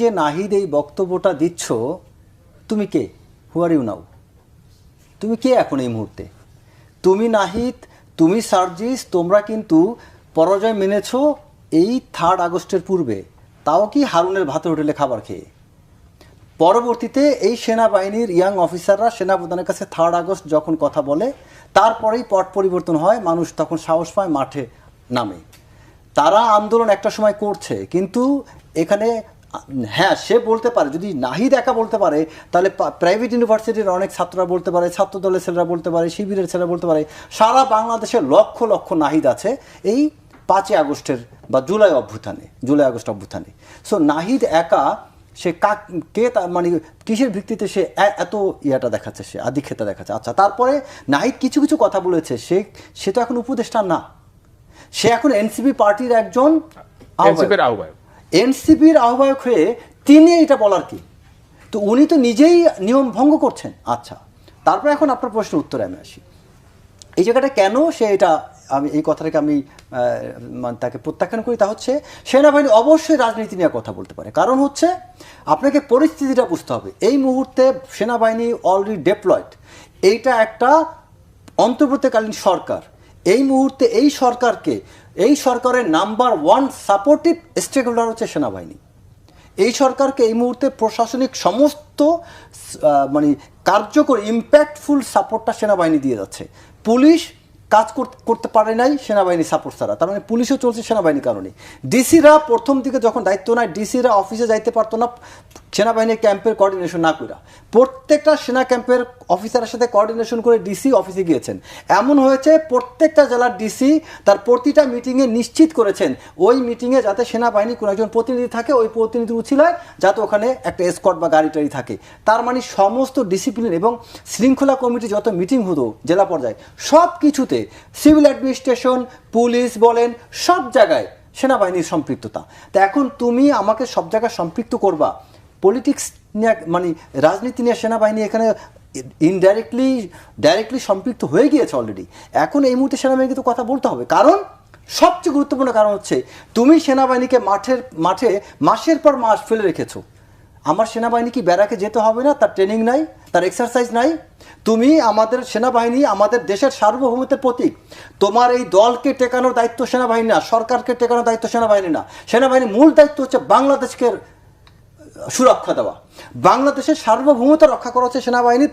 যে নাহিদ এই বক্তব্যটা দিচ্ছ, তুমি কে? হু আর ইউ নাও? তুমি কে এখন এই মুহূর্তে? তুমি নাহিদ, তুমি সার্জিস, তোমরা কিন্তু পরাজয় মেনেছো এই 3 আগস্টের পূর্বে, তাও কি হারুনের ভাতের হোটেলে খাবার খেয়ে। পরবর্তীতে এই সেনাবাহিনীর ইয়াং অফিসাররা সেনাপ্রধানের কাছে 3 আগস্ট যখন কথা বলে, তারপরেই পট পরিবর্তন হয়, মানুষ তখন সাহস পায়, মাঠে নামে। তারা আন্দোলন একটা সময় করছে, কিন্তু এখানে হ্যাঁ সে বলতে পারে, যদি নাহিদ একা বলতে পারে তাহলে প্রাইভেট ইউনিভার্সিটির অনেক ছাত্ররা বলতে পারে, ছাত্র দলের ছেলেরা বলতে পারে, শিবিরের ছেলেরা বলতে পারে, সারা বাংলাদেশের লক্ষ লক্ষ নাহিদ আছে এই 5 আগস্টের বা জুলাই আগস্ট অভ্যুত্থানে। সো নাহিদ একা সে কে মানে কিসের ভিত্তিতে সে এত ইয়াটা দেখাচ্ছে, সে আধিক্ষেতা দেখাচ্ছে। আচ্ছা, তারপরে নাহিদ কিছু কিছু কথা বলেছে, সে তো এখন উপদেষ্টা না, সে এখন এনসিপি পার্টির একজন এনসিপির আহ্বায়ক হয়ে তিনি এটা বলার কি? তো উনি তো নিজেই নিয়ম ভঙ্গ করছেন। আচ্ছা, তারপরে এখন আপনার প্রশ্নের উত্তরে আমি আসি। এই জায়গাটা কেন সে এটা, আমি এই কথাটাকে আমি তাকে প্রত্যাখ্যান করি, তা হচ্ছে সেনাবাহিনী অবশ্যই রাজনীতি নিয়ে কথা বলতে পারে। কারণ হচ্ছে আপনাকে পরিস্থিতিটা বুঝতে হবে। এই মুহূর্তে সেনাবাহিনী অলরেডি ডেপ্লয়েড, এইটা একটা অন্তর্বর্তীকালীন সরকার। এই মুহূর্তে এই সরকারের নাম্বার 1 সাপোর্টিভ স্টেক হোল্ডার হচ্ছে সেনাবাহিনী। এই সরকারকে এই মুহূর্তে প্রশাসনিক সমস্ত মানে কার্যকর ইম্প্যাক্টফুল সাপোর্টটা সেনাবাহিনী দিয়ে যাচ্ছে। পুলিশ কাজ করতে পারে নাই সেনাবাহিনী সাপোর্ট ছাড়া, তার মানে পুলিশও চলছে সেনাবাহিনীর কারণে। ডিসিরা প্রথম দিকে যখন দায়িত্ব নেয়, ডিসিরা অফিসে যাইতে পারতো না সেনাবাহিনীর ক্যাম্পের কোঅর্ডিনেশন না করে। প্রত্যেকটা সেনা ক্যাম্পের অফিসারের সাথে কোঅর্ডিনেশন করে ডিসি অফিসে গিয়েছেন। এমন হয়েছে প্রত্যেকটা জেলার ডিসি তার প্রতিটা মিটিংয়ে নিশ্চিত করেছেন ওই মিটিংয়ে যাতে সেনাবাহিনীর কোনো একজন প্রতিনিধি থাকে, ওই প্রতিনিধির উছিলায় যাতে ওখানে একটা এসকর্ট বা গাড়ি টাড়ি থাকে। তার মানে সমস্ত ডিসিপ্লিন এবং শৃঙ্খলা কমিটি যত মিটিং হতো জেলা পর্যায়ে, সব কিছুতে সিভিল অ্যাডমিনিস্ট্রেশন, পুলিশ বলেন, সব জায়গায় সেনাবাহিনীর সম্পৃক্ততা। তা এখন তুমি আমাকে সব জায়গায় সম্পৃক্ত করবা পলিটিক্স নিয়ে, মানে রাজনীতি নিয়ে সেনাবাহিনী এখানে ডাইরেক্টলি সম্পৃক্ত হয়ে গিয়েছে অলরেডি। এখন এই মুহূর্তে সেনাবাহিনীকে তো কথা বলতে হবে, কারণ সবচেয়ে গুরুত্বপূর্ণ কারণ হচ্ছে তুমি সেনাবাহিনীকে মাঠে মাসের পর মাস ফেলে রেখেছো। আমার সেনাবাহিনী কি ব্যারাকে যেতে হবে না? তার ট্রেনিং নাই, তার এক্সারসাইজ নাই? তুমি আমাদের সেনাবাহিনী আমাদের দেশের সার্বভৌমত্বের প্রতীক। তোমার এই দলকে টেকানোর দায়িত্ব সেনাবাহিনী না, সরকারকে টেকানোর দায়িত্ব সেনাবাহিনী না। সেনাবাহিনীর মূল দায়িত্ব হচ্ছে বাংলাদেশকে সুরক্ষা দেওয়া, বাংলাদেশের সার্বভৌমত্ব রক্ষা করা হচ্ছে সেনাবাহিনীর